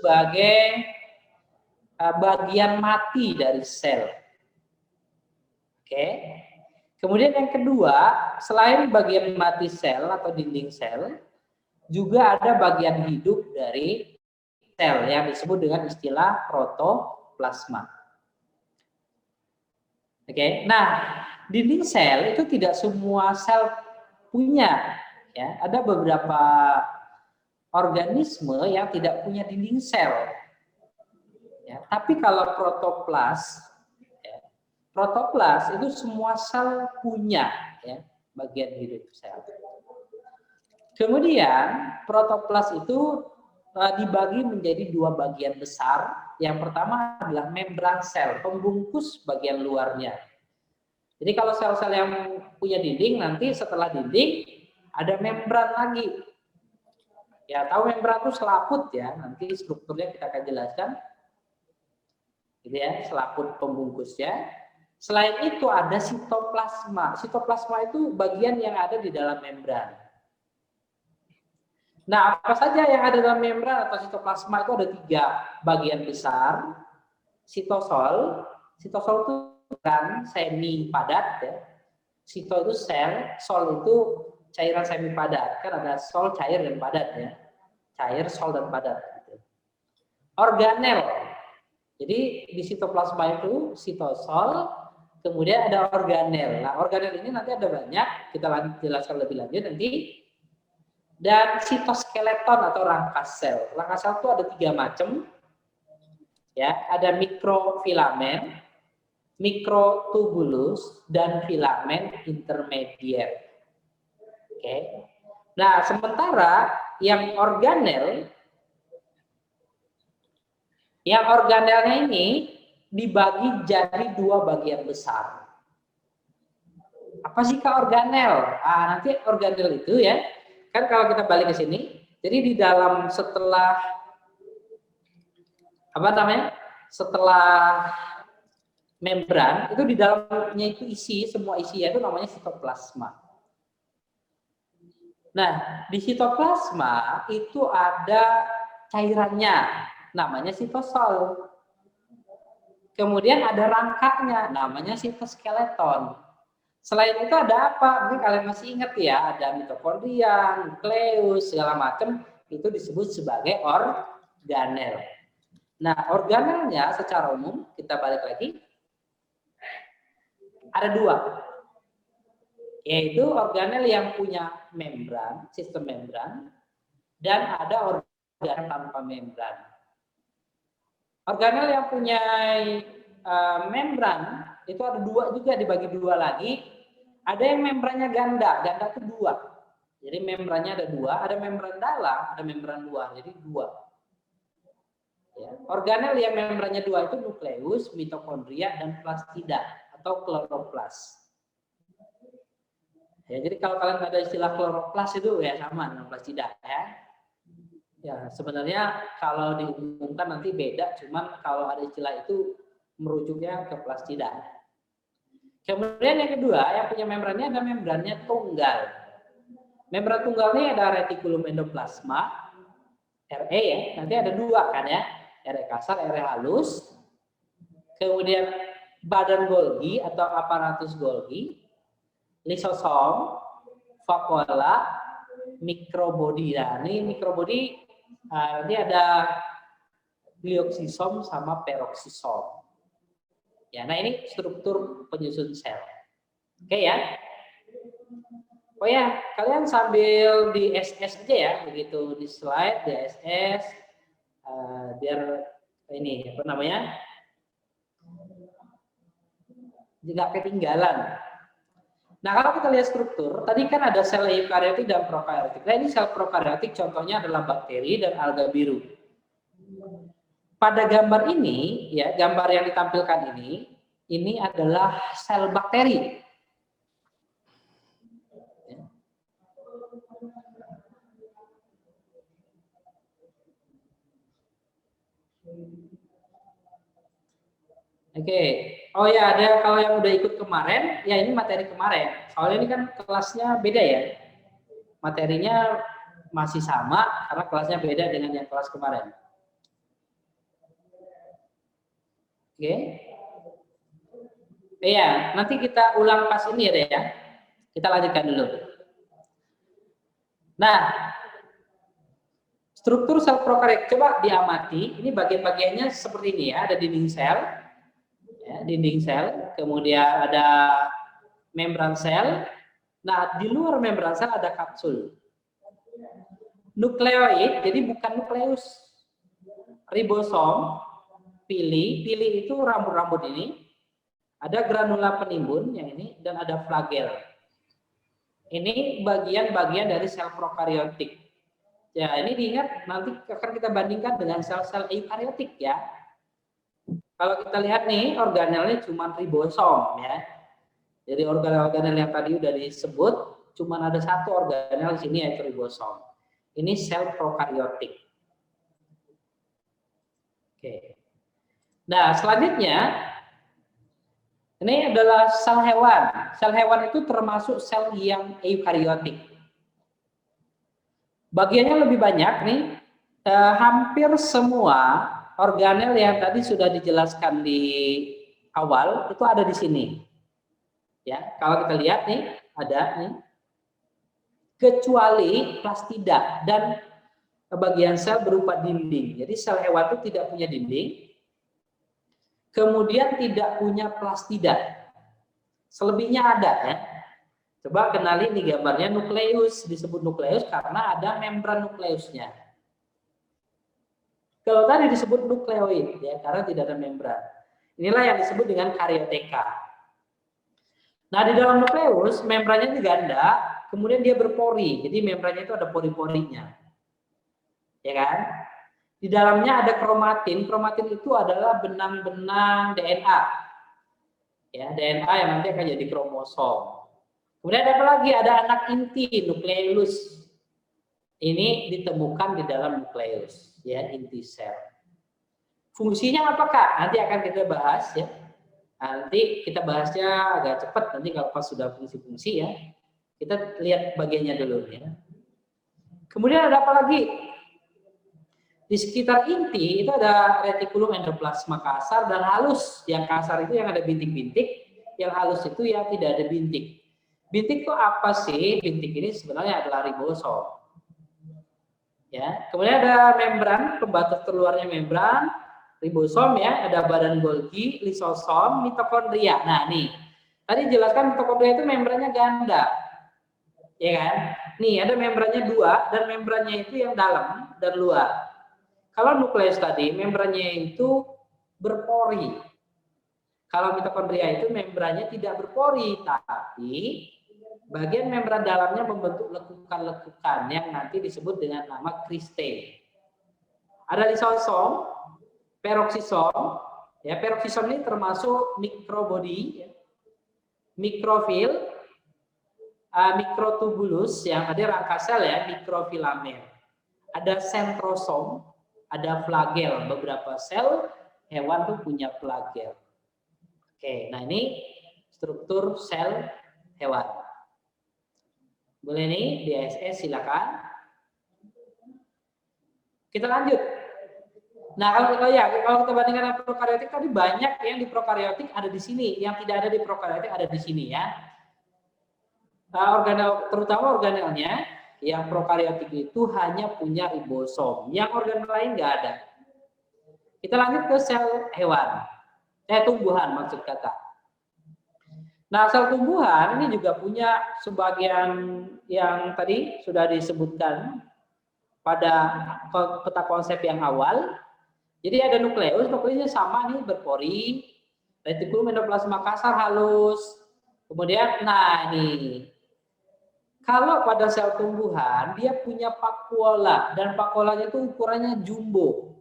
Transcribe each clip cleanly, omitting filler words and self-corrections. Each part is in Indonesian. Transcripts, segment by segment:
sebagai bagian mati dari sel. Oke. Kemudian yang kedua, selain bagian mati sel atau dinding sel, juga ada bagian hidup dari sel yang disebut dengan istilah protoplasma. Oke. Nah, dinding sel itu tidak semua sel punya, ya. Ada beberapa organisme yang tidak punya dinding sel. Ya, tapi kalau protoplas itu semua sel punya, ya, bagian hidup sel. Kemudian protoplas itu dibagi menjadi dua bagian besar. Yang pertama adalah membran sel, pembungkus bagian luarnya. Jadi kalau sel-sel yang punya dinding, nanti setelah dinding ada membran lagi. Ya, tahu membran itu selaput ya, nanti strukturnya kita akan jelaskan. Gitu ya, selaput pembungkusnya. Selain itu ada sitoplasma. Sitoplasma itu bagian yang ada di dalam membran. Nah, apa saja yang ada dalam membran atau sitoplasma itu ada 3 bagian besar. Sitosol. Sitosol itu kan semi padat ya. Sito itu sel, sol itu cairan semi padat. Kan ada sol cair dan padat ya. Cair, sol dan padat. Organel. Jadi di sitoplasma itu sitosol, kemudian ada organel. Nah, organel ini nanti ada banyak, kita jelaskan lebih lanjut nanti. Dan sitoskeleton atau rangkas sel. Rangkas sel itu ada 3 macam. Ya, ada mikrofilamen, mikrotubulus, dan filamen intermedier. Oke. Nah, sementara yang organelnya ini dibagi jadi 2 bagian besar. Apa sih Kak organel? Nanti organel itu ya, kan kalau kita balik ke sini, jadi di dalam setelah membran itu di dalamnya itu semua isinya itu namanya sitoplasma. Nah, di sitoplasma itu ada cairannya, namanya sitosol. Kemudian ada rangkanya, namanya sitoskeleton. Selain itu ada apa? Mungkin kalian masih ingat ya, ada mitokondria, nukleus, segala macam, itu disebut sebagai organel. Nah, organelnya secara umum, kita balik lagi, ada 2. Yaitu organel yang punya membran, sistem membran, dan ada organel tanpa membran. Organel yang punya membran, itu ada 2 juga, dibagi 2 lagi. Ada yang membrannya ganda itu 2. Jadi membrannya ada 2, ada membran dalam, ada membran luar, jadi 2. Ya. Organel yang membrannya 2 itu nukleus, mitokondria, dan plastida atau kloroplas. Ya, jadi kalau kalian ada istilah kloroplas itu ya sama dengan plastida ya. Ya, sebenarnya kalau diumumkan nanti beda, cuman kalau ada istilah itu merujuknya ke plastida. Kemudian yang kedua, yang punya membrannya ada membrannya tunggal. Membran tunggal ini ada retikulum endoplasma, RE ya, nanti ada 2 kan ya, RE kasar, RE halus. Kemudian badan Golgi atau aparatus Golgi, lisosom, vakuola, mikrobodi. Nah, ini mikrobodi nanti ada glioksisom sama peroksisom. Ya, nah ini struktur penyusun sel. Oke ya. Oh ya, kalian sambil di SS aja ya, begitu di slide di SS biar ini apa namanya? Tidak ketinggalan. Nah, kalau kita lihat struktur, tadi kan ada sel eukariotik dan prokariotik. Nah, ini sel prokariotik contohnya adalah bakteri dan alga biru. Pada gambar ini, ya, gambar yang ditampilkan ini adalah sel bakteri. Oke. Oh ya, ada kalau yang udah ikut kemarin, ya ini materi kemarin. Soalnya ini kan kelasnya beda ya. Materinya masih sama karena kelasnya beda dengan yang kelas kemarin. Oke. Iya, nanti kita ulang pas ini ya. Kita lanjutkan dulu. Nah, struktur sel prokariot coba diamati. Ini bagian-bagiannya seperti ini ya. Ada dinding sel, ya, dinding sel. Kemudian ada membran sel. Nah, di luar membran sel ada kapsul. Nukleoid, jadi bukan nukleus. Ribosom, pili itu rambut-rambut ini. Ada granula penimbun yang ini dan ada flagel. Ini bagian-bagian dari sel prokariotik. Ya, ini diingat nanti akan kita bandingkan dengan sel-sel eukariotik ya. Kalau kita lihat nih organelnya cuma ribosom ya. Jadi organel-organel yang tadi udah disebut cuma ada satu organel di sini yaitu ribosom. Ini sel prokariotik. Oke. Nah, selanjutnya ini adalah sel hewan. Sel hewan itu termasuk sel yang eukariotik. Bagiannya lebih banyak nih. Hampir semua organel yang tadi sudah dijelaskan di awal itu ada di sini. Ya, kalau kita lihat nih ada nih. Kecuali plastida dan bagian sel berupa dinding. Jadi sel hewan itu tidak punya dinding. Kemudian tidak punya plastida. Selebihnya ada ya. Coba kenali nih gambarnya nukleus. Disebut nukleus karena ada membran nukleusnya. Kalau tadi disebut nukleoid ya karena tidak ada membran. Inilah yang disebut dengan karioteka. Nah, di dalam nukleus membrannya itu ganda, kemudian dia berpori. Jadi membrannya itu ada pori-porinya. Ya kan? Di dalamnya ada kromatin. Kromatin itu adalah benang-benang DNA. Ya, DNA yang nanti akan jadi kromosom. Kemudian ada apa lagi? Ada anak inti, nukleus. Ini ditemukan di dalam nukleus, ya, inti sel. Fungsinya apa, Kak? Nanti akan kita bahas ya. Nanti kita bahasnya agak cepat nanti kalau pas sudah fungsi-fungsi ya. Kita lihat bagiannya dulu ya. Kemudian ada apa lagi? Di sekitar inti itu ada retikulum endoplasma kasar dan halus. Yang kasar itu yang ada bintik-bintik, yang halus itu yang tidak ada bintik. Bintik itu apa sih? Bintik ini sebenarnya adalah ribosom. Ya, kemudian ada membran, pembatas terluarnya membran, ribosom ya, ada badan Golgi, lisosom, mitokondria. Nah, nih. Tadi jelaskan mitokondria itu membrannya ganda. Ya kan? Nih, ada membrannya dua dan membrannya itu yang dalam dan luar. Kalau nukleus tadi, membrannya itu berpori. Kalau mitokondria itu membrannya tidak berpori, tapi bagian membran dalamnya membentuk lekukan-lekukan yang nanti disebut dengan nama kriste. Ada lisosom, peroksisom. Ya, peroksisom ini termasuk mikrobody, mikrofil, mikrotubulus yang ada rangka sel ya, mikrofilamen. Ada sentrosom, ada flagel. Beberapa sel hewan tuh punya flagel. Oke, nah ini struktur sel hewan. Boleh nih di ASS silakan. Kita lanjut. Nah, kalau kita bandingkan dengan prokariotik tadi banyak yang di prokariotik ada di sini, yang tidak ada di prokariotik ada di sini ya. Organel, terutama organelnya yang prokariotik itu hanya punya ribosom, yang organel lain nggak ada. Kita lanjut ke sel hewan, tumbuhan maksud kata. Nah, sel tumbuhan ini juga punya sebagian yang tadi sudah disebutkan pada peta konsep yang awal. Jadi ada nukleus, nukleusnya sama nih berpori, retikulum endoplasma kasar halus. Kemudian, nah ini, kalau pada sel tumbuhan dia punya vakuola dan vakuolanya itu ukurannya jumbo.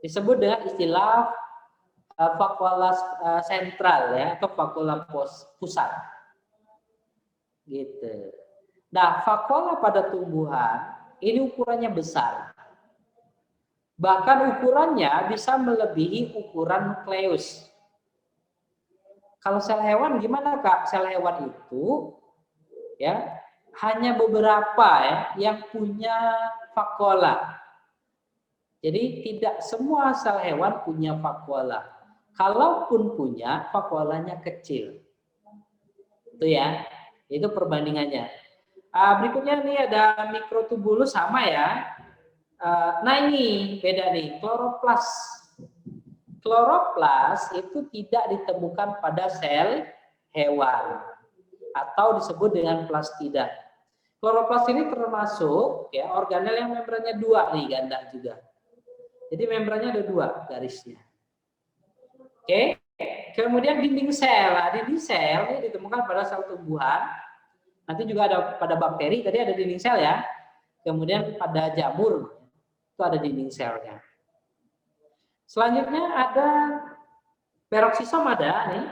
Disebut dengan istilah vakuola sentral ya atau vakuola pusat. Gitu. Nah, vakuola pada tumbuhan ini ukurannya besar. Bahkan ukurannya bisa melebihi ukuran nukleus. Kalau sel hewan gimana, Kak? Sel hewan itu ya hanya beberapa ya yang punya vakuola. Jadi tidak semua sel hewan punya vakuola. Kalaupun punya, vakuolanya kecil. Itu ya, itu perbandingannya. Berikutnya nih ada mikrotubulus sama ya. Nah ini beda nih, kloroplas. Kloroplas itu tidak ditemukan pada sel hewan atau disebut dengan plastida. Kloroplas ini termasuk ya organel yang membrannya dua nih, ganda juga. Jadi membrannya ada dua garisnya. Oke. Kemudian dinding sel. Nah, dinding sel ini ditemukan pada sel tumbuhan. Nanti juga ada pada bakteri, tadi ada dinding sel ya. Kemudian pada jamur itu ada dinding selnya. Selanjutnya ada peroksisom ada nih.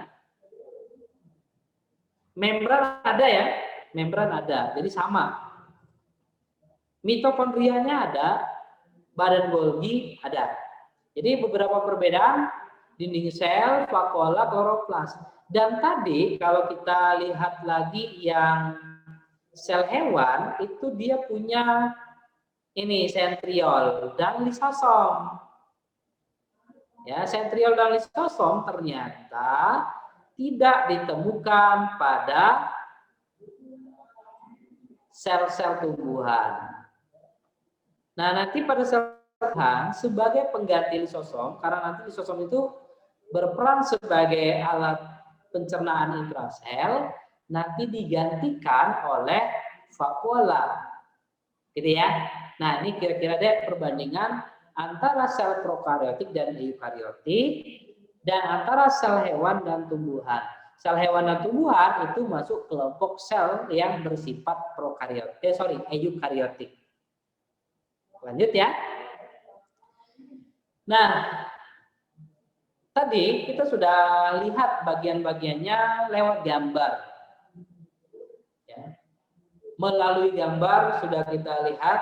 Membran ada ya. Membran ada. Jadi sama. Mitokondrianya ada, badan Golgi ada. Jadi beberapa perbedaan dinding sel, vakuola, kloroplas. Dan tadi kalau kita lihat lagi yang sel hewan itu dia punya ini sentriol dan lisosom. Ya, sentriol dan lisosom ternyata tidak ditemukan pada sel-sel tumbuhan. Nah, nanti pada sel tumbuhan sebagai pengganti lisosom, karena nanti lisosom itu berperan sebagai alat pencernaan intrasel, nanti digantikan oleh vakuola. Gitu ya. Nah, ini kira-kira deh perbandingan antara sel prokariotik dan eukariotik dan antara sel hewan dan tumbuhan. Sel hewan dan tumbuhan itu masuk kelompok sel yang bersifat eukariotik. Lanjut ya. Nah, tadi kita sudah lihat bagian-bagiannya lewat gambar. Ya. Melalui gambar sudah kita lihat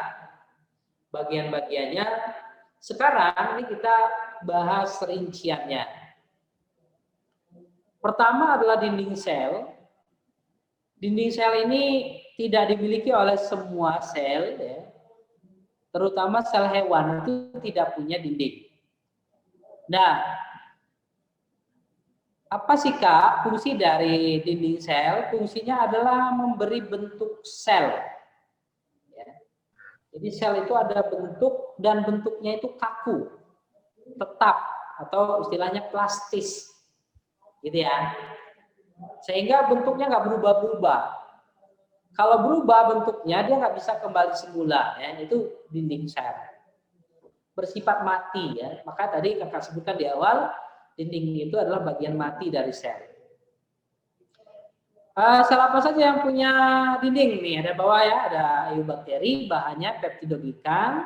bagian-bagiannya. Sekarang ini kita bahas rinciannya. Pertama adalah dinding sel. Dinding sel ini tidak dimiliki oleh semua sel, ya. Terutama sel hewan itu tidak punya dinding. Nah, apa sih Kak fungsi dari dinding sel? Fungsinya adalah memberi bentuk sel. Ya. Jadi sel itu ada bentuk dan bentuknya itu kaku, tetap atau istilahnya plastis, gitu ya. Sehingga bentuknya nggak berubah-berubah. Kalau berubah bentuknya dia nggak bisa kembali semula, ya. Itu dinding sel. Bersifat mati ya. Maka tadi Kakak sebutkan di awal, dinding itu adalah bagian mati dari sel. Sel apa saja yang punya dinding nih? Ada bawah ya, ada eubakteri, bahannya peptidoglikan,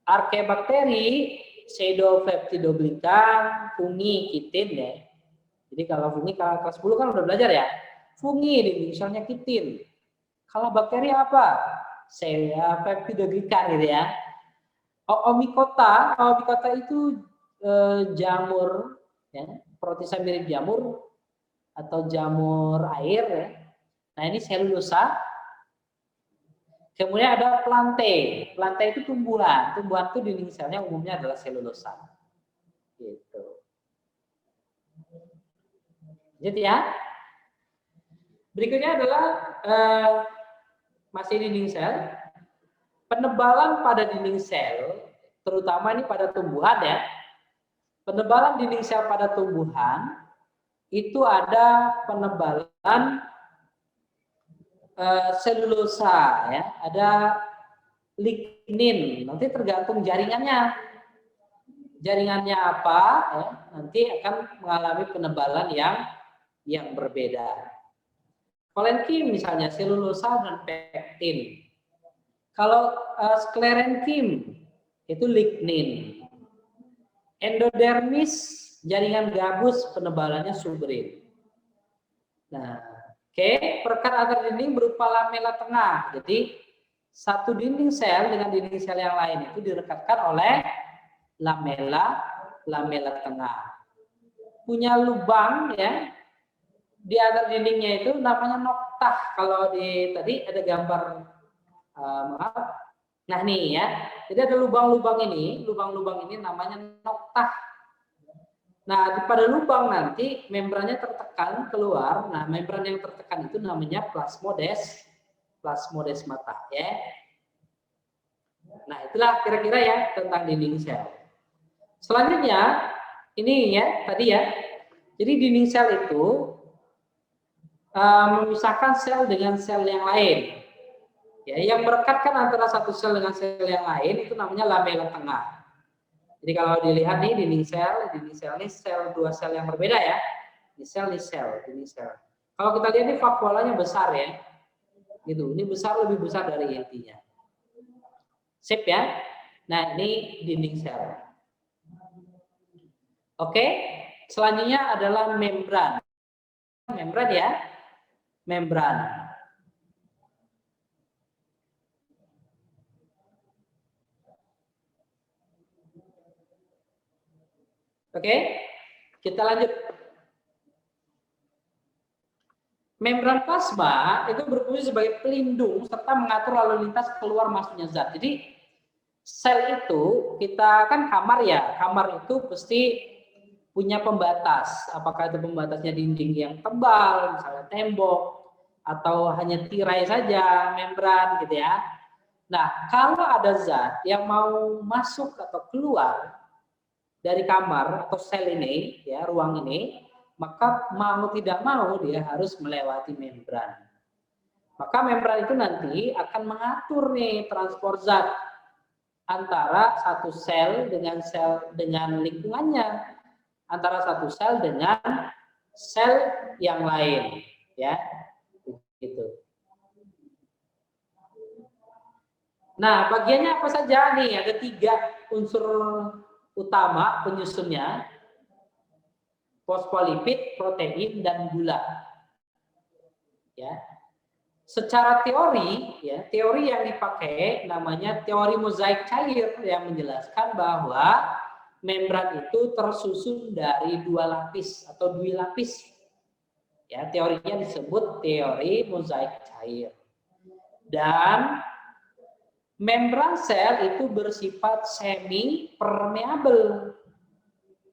arkebakteri, pseudopepptidoglikan, fungi, kitin ya. Jadi kalau fungi kalau kelas 10 kan udah belajar ya. Fungi dinding selnya kitin. Kalau bakteri apa? Peptidoglikan gitu ya. Omikota itu jamur ya, protisa mirip jamur atau jamur air ya. Nah, ini selulosa. Kemudian ada plante. Plante itu tumbuhan. Tumbuhan itu dinding selnya umumnya adalah selulosa. Gitu. Jadi ya. Berikutnya adalah masih dinding sel. Penebalan pada dinding sel, terutama ini pada tumbuhan ya. Penebalan dinding sel pada tumbuhan itu ada penebalan selulosa ya, ada lignin. Nanti tergantung jaringannya. Jaringannya apa ya, nanti akan mengalami penebalan yang berbeda. Kolenkim misalnya selulosa dan pektin. Kalau sklerenkim itu lignin. Endodermis jaringan gabus penebalannya subrin. Nah, perekat antar dinding berupa lamela tengah. Jadi satu dinding sel dengan dinding sel yang lain itu direkatkan oleh lamela tengah. Punya lubang ya di antar dindingnya itu namanya noktah. Kalau di tadi ada gambar maaf. Nah nih ya, jadi ada lubang-lubang ini namanya noktah. Nah, pada lubang nanti membrannya tertekan keluar. Nah, membran yang tertekan itu namanya plasmodesmata ya. Nah, itulah kira-kira ya tentang dinding sel. Selanjutnya ini ya tadi ya. Jadi dinding sel itu memisahkan sel dengan sel yang lain. Ya, yang merekatkan antara satu sel dengan sel yang lain itu namanya lamela tengah. Jadi kalau dilihat nih dinding sel ini sel dua sel yang berbeda ya. Ini sel. Kalau kita lihat ini vakuolanya besar ya. Gitu. Ini lebih besar dari intinya. Sip ya. Nah, ini dinding sel. Oke. Selanjutnya adalah membran. Membran ya. Membran. Oke, kita lanjut. Membran plasma itu berfungsi sebagai pelindung serta mengatur lalu lintas keluar masuknya zat. Jadi sel itu kita kan kamar ya, kamar itu pasti punya pembatas. Apakah itu pembatasnya dinding yang tebal, misalnya tembok, atau hanya tirai saja membran gitu ya. Nah, kalau ada zat yang mau masuk atau keluar dari kamar atau sel ini, ya ruang ini, maka mau tidak mau dia harus melewati membran. Maka membran itu nanti akan mengatur nih transport zat antara satu sel dengan lingkungannya, antara satu sel dengan sel yang lain, ya, gitu. Nah, bagiannya apa saja nih? Ada 3 unsur utama penyusunnya, fosfolipid, protein, dan gula. Ya, secara teori, ya teori yang dipakai namanya teori mozaik cair yang menjelaskan bahwa membran itu tersusun dari 2 lapis atau duilapis. Ya, teorinya disebut teori mozaik cair. Dan membran sel itu bersifat semi permeabel.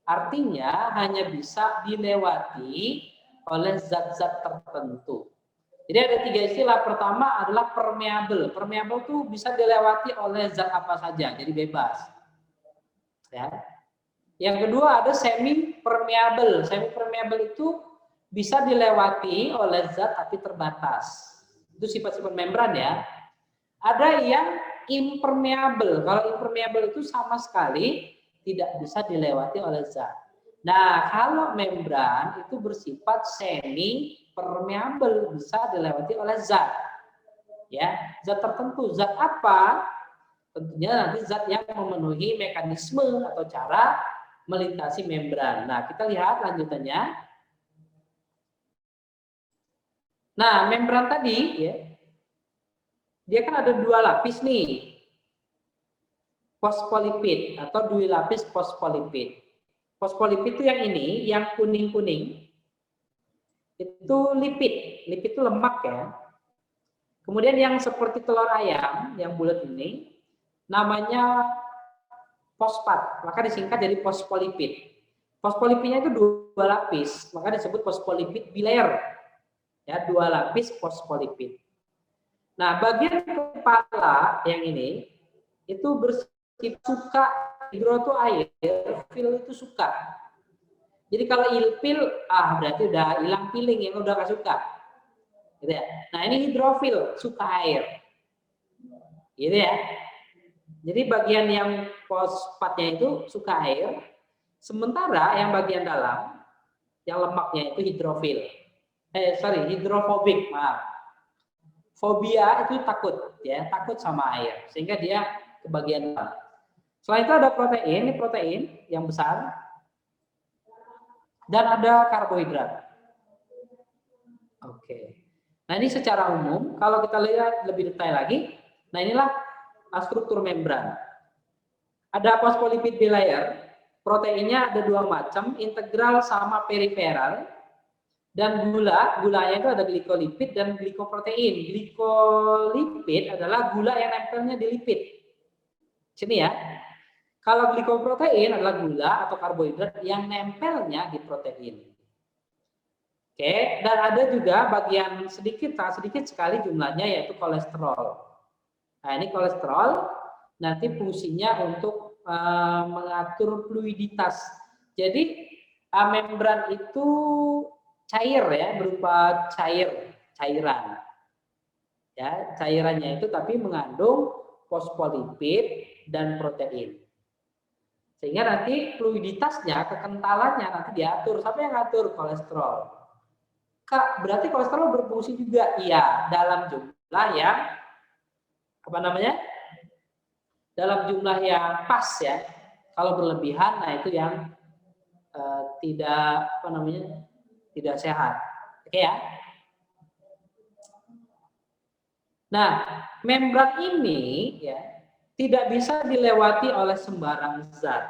Artinya hanya bisa dilewati oleh zat-zat tertentu. Jadi ada 3 istilah. Pertama adalah permeabel. Permeabel itu bisa dilewati oleh zat apa saja, jadi bebas. Ya. Yang kedua ada semi permeabel. Semi permeabel itu bisa dilewati oleh zat tapi terbatas. Itu sifat-sifat membran ya. Ada yang impermeabel. Kalau impermeabel itu sama sekali tidak bisa dilewati oleh zat. Nah, kalau membran itu bersifat semi permeabel, bisa dilewati oleh zat. Ya, zat tertentu. Zat apa? Tentunya nanti zat yang memenuhi mekanisme atau cara melintasi membran. Nah, kita lihat lanjutannya. Nah, membran tadi ya, dia kan ada 2 lapis nih. Fosfolipid atau duilapis fosfolipid. Fosfolipid itu yang ini, yang kuning-kuning. Itu lipid. Lipid itu lemak ya. Kemudian yang seperti telur ayam, yang bulat ini, namanya fosfat. Maka disingkat jadi fosfolipid. Fosfolipidnya itu 2 lapis, maka disebut fosfolipid bilayer. Ya, 2 lapis fosfolipid. Nah, bagian kepala yang ini itu suka hidro itu air, fil itu suka. Jadi kalau ilfil, berarti udah hilang feeling, yang udah gak suka. Gitu ya. Nah, ini hidrofil, suka air. Gitu ya. Jadi bagian yang fosfatnya itu suka air, sementara yang bagian dalam, yang lemaknya itu hidrofil. Hidrofobik, maaf. Fobia itu takut, ya, takut sama air, sehingga dia ke bagian dalam. Selain itu ada protein, ini protein yang besar, dan ada karbohidrat. Oke. Nah, ini secara umum, kalau kita lihat lebih detail lagi, nah inilah struktur membran. Ada fosfolipid bilayer, proteinnya ada 2 macam, integral sama periferal, dan gulanya itu ada glikolipid dan glikoprotein. Glikolipid adalah gula yang nempelnya di lipid. Sini ya. Kalau glikoprotein adalah gula atau karbohidrat yang nempelnya di protein. Oke, dan ada juga bagian sedikit sekali jumlahnya yaitu kolesterol. Nah, ini kolesterol nanti fungsinya untuk mengatur fluiditas. Jadi membran itu cair ya, berupa cairan. Ya, cairannya itu tapi mengandung fosfolipid dan protein. Sehingga nanti fluiditasnya, kekentalannya nanti diatur. Siapa yang ngatur? Kolesterol. Kak, berarti kolesterol berfungsi juga? Iya, dalam jumlah yang dalam jumlah yang pas ya. Kalau berlebihan, nah itu yang tidak tidak sehat. Oke ya. Nah, membran ini ya tidak bisa dilewati oleh sembarang zat.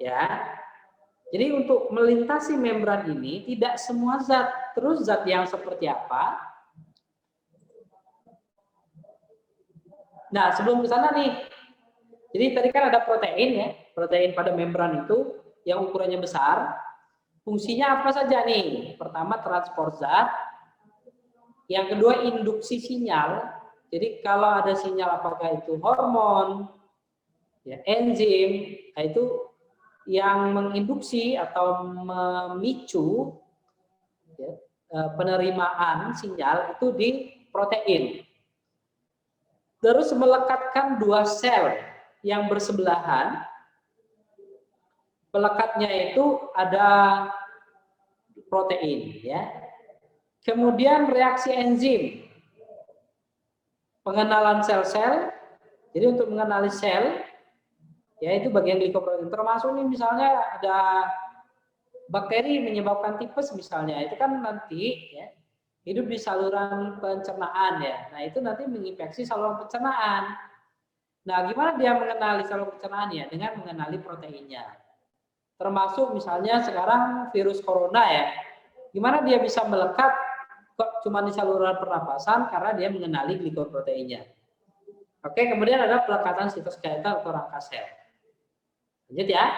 Ya. Jadi untuk melintasi membran ini tidak semua zat. Terus zat yang seperti apa? Nah, sebelum ke sana nih. Jadi tadi kan ada protein ya. Protein pada membran itu yang ukurannya besar. Fungsinya apa saja nih? Pertama transport zat. Yang kedua induksi sinyal. Jadi kalau ada sinyal apakah itu hormon, ya, enzim, nah itu yang menginduksi atau memicu ya, penerimaan sinyal itu di protein. Terus melekatkan dua sel yang bersebelahan. Pelekatnya itu ada protein, ya. Kemudian reaksi enzim, pengenalan sel-sel. Jadi untuk mengenali sel, ya itu bagian glikoprotein. Termasuk nih misalnya ada bakteri menyebabkan tipes misalnya, itu kan nanti ya, hidup di saluran pencernaan ya. Nah itu nanti menginfeksi saluran pencernaan. Nah gimana dia mengenali saluran pencernaannya? Dengan mengenali proteinnya. Termasuk misalnya sekarang virus corona ya. Gimana dia bisa melekat kok cuma di saluran pernapasan? Karena dia mengenali glikoproteinnya. Oke, kemudian ada pelekatan sitoskeletal atau rangka sel. Lanjut ya.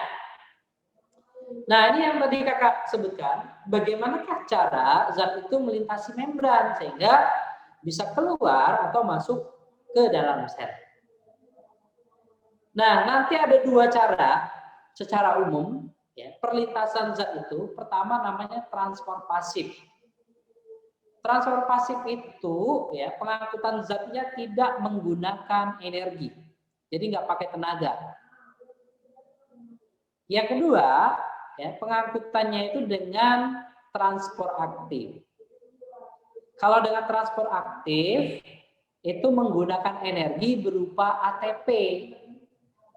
Nah, ini yang tadi kakak sebutkan, bagaimanakah cara zat itu melintasi membran sehingga bisa keluar atau masuk ke dalam sel. Nah, nanti ada dua cara secara umum ya, perlintasan zat itu. Pertama namanya transport pasif. Transfer pasif itu ya pengangkutan zatnya tidak menggunakan energi, jadi nggak pakai tenaga. Yang kedua, ya, pengangkutannya itu dengan transport aktif. Kalau dengan transport aktif itu menggunakan energi berupa ATP.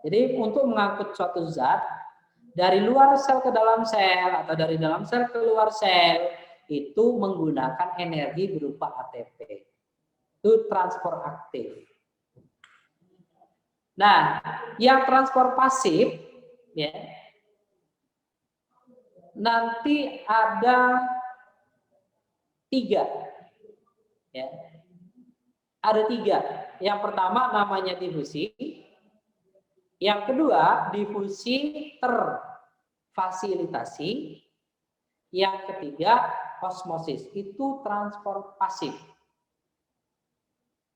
Jadi untuk mengangkut suatu zat dari luar sel ke dalam sel atau dari dalam sel ke luar sel itu menggunakan energi berupa ATP. Itu transport aktif. Nah, yang transport pasif ya, nanti ada 3 ya. Ada 3. Yang pertama namanya difusi. Yang kedua difusi terfasilitasi. Yang ketiga osmosis. Itu transport pasif.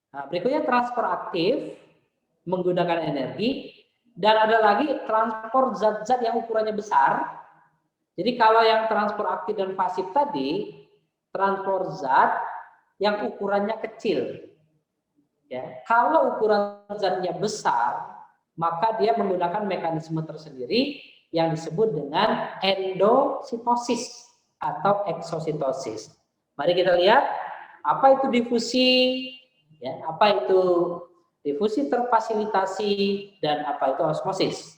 Nah, berikutnya transport aktif menggunakan energi, dan ada lagi transport zat-zat yang ukurannya besar. Jadi kalau yang transport aktif dan pasif tadi, transport zat yang ukurannya kecil. Ya, kalau ukuran zatnya besar, maka dia menggunakan mekanisme tersendiri yang disebut dengan endositosis atau eksositosis. Mari kita lihat apa itu difusi, ya, apa itu difusi terfasilitasi, dan apa itu osmosis.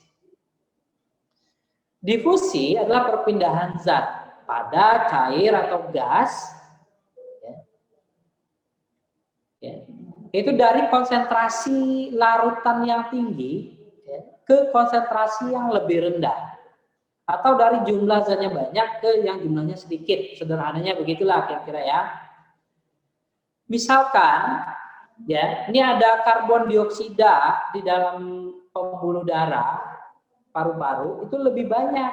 Difusi adalah perpindahan zat pada cair atau gas, ya, ya, itu dari konsentrasi larutan yang tinggi ya, ke konsentrasi yang lebih rendah, atau dari jumlah zatnya banyak ke yang jumlahnya sedikit. Sederhananya begitulah kira-kira ya. Misalkan ya, ini ada karbon dioksida di dalam pembuluh darah, paru-paru itu lebih banyak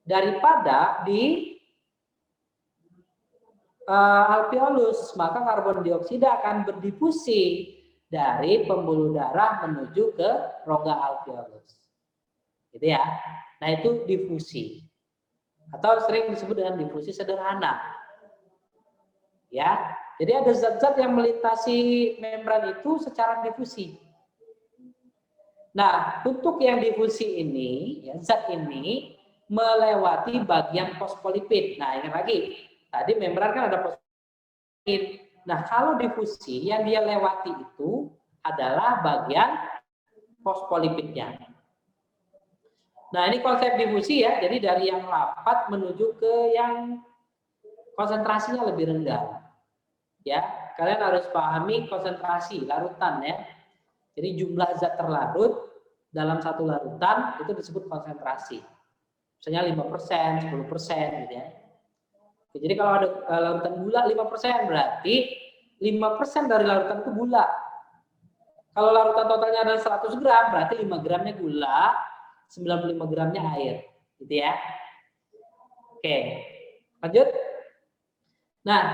daripada di alveolus, maka karbon dioksida akan berdifusi dari pembuluh darah menuju ke rongga alveolus. Gitu ya. Nah, itu difusi. Atau sering disebut dengan difusi sederhana. Ya. Jadi ada zat-zat yang melintasi membran itu secara difusi. Nah, untuk yang difusi ini, ya, zat ini melewati bagian fosfolipid. Nah, ingat lagi, tadi membran kan ada fosfolipid. Nah, kalau difusi yang dia lewati itu adalah bagian fosfolipidnya. Nah, ini konsep difusi ya. Jadi dari yang rapat menuju ke yang konsentrasinya lebih rendah. Ya, kalian harus pahami konsentrasi larutan ya. Jadi jumlah zat terlarut dalam satu larutan itu disebut konsentrasi. Misalnya 5%, 10% gitu ya. Oke, jadi kalau ada larutan gula 5% berarti 5% dari larutan itu gula. Kalau larutan totalnya adalah 100 gram berarti 5 gramnya gula, 95 gramnya air. Gitu ya. Oke, lanjut. Nah,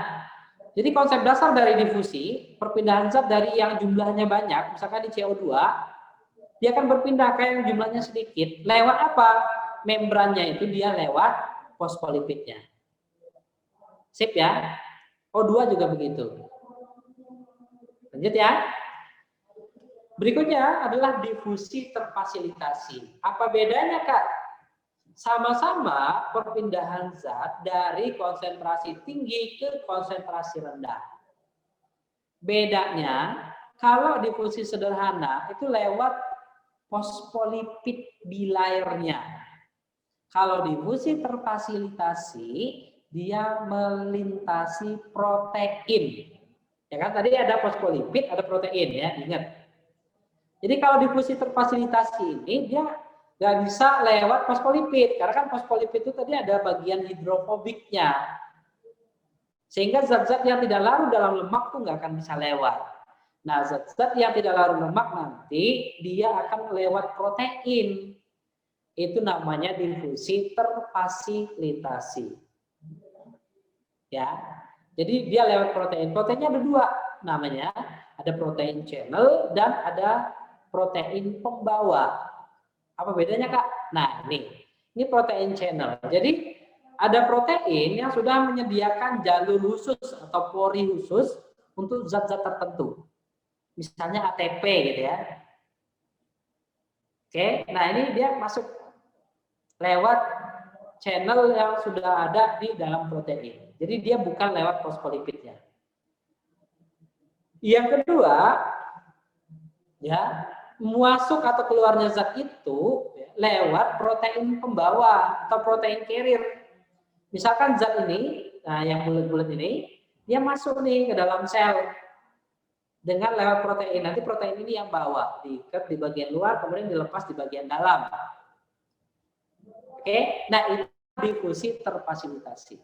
jadi konsep dasar dari difusi, perpindahan zat dari yang jumlahnya banyak, misalkan di CO2, dia akan berpindah ke yang jumlahnya sedikit. Lewat apa? Membrannya itu dia lewat fosfolipidnya. Sip ya? O2 juga begitu. Lanjut ya. Berikutnya adalah difusi terfasilitasi. Apa bedanya, Kak? Sama-sama perpindahan zat dari konsentrasi tinggi ke konsentrasi rendah. Bedanya, kalau difusi sederhana itu lewat fosfolipid bilayernya. Kalau difusi terfasilitasi, dia melintasi protein. Ya kan tadi ada fosfolipid, ada protein ya, ingat. Jadi kalau difusi terfasilitasi ini dia nggak bisa lewat fosfolipid, karena kan fosfolipid itu tadi ada bagian hidrofobiknya. Sehingga zat-zat yang tidak larut dalam lemak tuh nggak akan bisa lewat. Nah, zat-zat yang tidak larut lemak nanti dia akan lewat protein. Itu namanya difusi terfasilitasi. Ya. Jadi dia lewat protein. Proteinnya ada dua namanya. Ada protein channel dan ada protein pembawa. Apa bedanya, Kak? Nah, ini protein channel. Jadi ada protein yang sudah menyediakan jalur khusus atau pori khusus untuk zat-zat tertentu. Misalnya ATP gitu ya. Oke, nah ini dia masuk lewat channel yang sudah ada di dalam protein. Jadi dia bukan lewat fosfolipidnya. Yang kedua, ya, masuk atau keluarnya zat itu lewat protein pembawa atau protein carrier. Misalkan zat ini, nah yang bulat-bulat ini, dia masuk nih ke dalam sel dengan lewat protein. Nanti protein ini yang bawa, diikat di bagian luar, kemudian dilepas di bagian dalam. Oke, nah itu difusi terfasilitasi.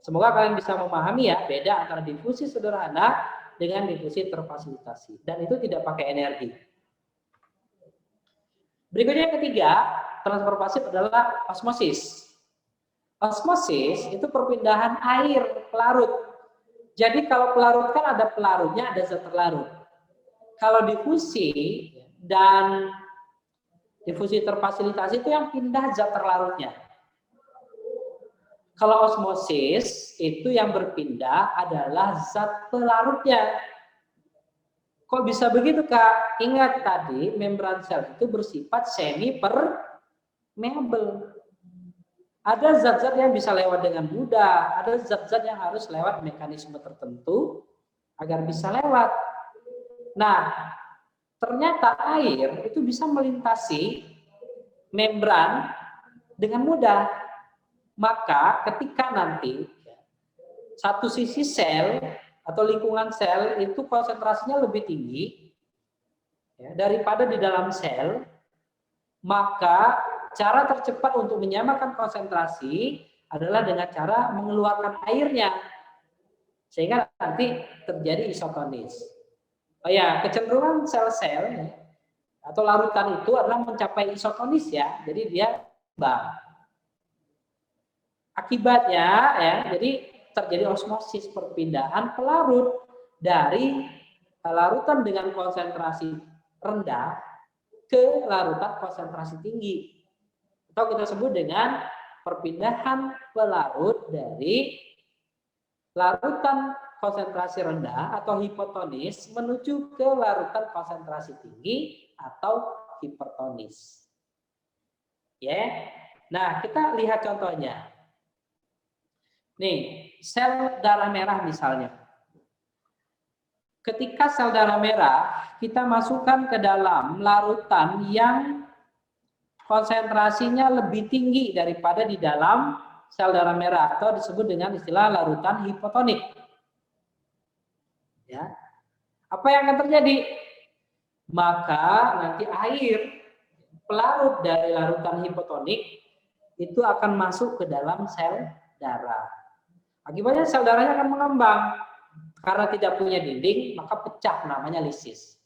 Semoga kalian bisa memahami ya beda antara difusi sederhana dengan difusi terfasilitasi. Dan itu tidak pakai energi. Berikutnya yang ketiga, transfer pasif adalah osmosis. Osmosis itu perpindahan air pelarut. Jadi kalau pelarut kan ada pelarutnya, ada zat terlarut. Kalau difusi dan difusi terfasilitasi itu yang pindah zat terlarutnya. Kalau osmosis itu yang berpindah adalah zat pelarutnya. Kok bisa begitu, Kak? Ingat tadi membran sel itu bersifat semi permeable. Ada zat-zat yang bisa lewat dengan mudah, ada zat-zat yang harus lewat mekanisme tertentu agar bisa lewat. Nah, ternyata air itu bisa melintasi membran dengan mudah. Maka ketika nanti satu sisi sel atau lingkungan sel itu konsentrasinya lebih tinggi ya, daripada di dalam sel, maka cara tercepat untuk menyamakan konsentrasi adalah dengan cara mengeluarkan airnya. Sehingga nanti terjadi isotonis. Oh ya, kecenderungan sel-sel atau larutan itu adalah mencapai isotonis ya, jadi dia seimbang. Akibatnya ya, jadi terjadi osmosis, perpindahan pelarut dari larutan dengan konsentrasi rendah ke larutan konsentrasi tinggi. Atau kita sebut dengan perpindahan pelarut dari larutan konsentrasi rendah atau hipotonis menuju ke larutan konsentrasi tinggi atau hipertonis. Ya. Nah, kita lihat contohnya. Nih, sel darah merah misalnya. Ketika sel darah merah kita masukkan ke dalam larutan yang konsentrasinya lebih tinggi daripada di dalam sel darah merah atau disebut dengan istilah larutan hipotonik. Ya. Apa yang akan terjadi? Maka nanti air pelarut dari larutan hipotonik itu akan masuk ke dalam sel darah. Akibatnya sel darahnya akan mengembang. Karena tidak punya dinding, maka pecah, namanya lisis.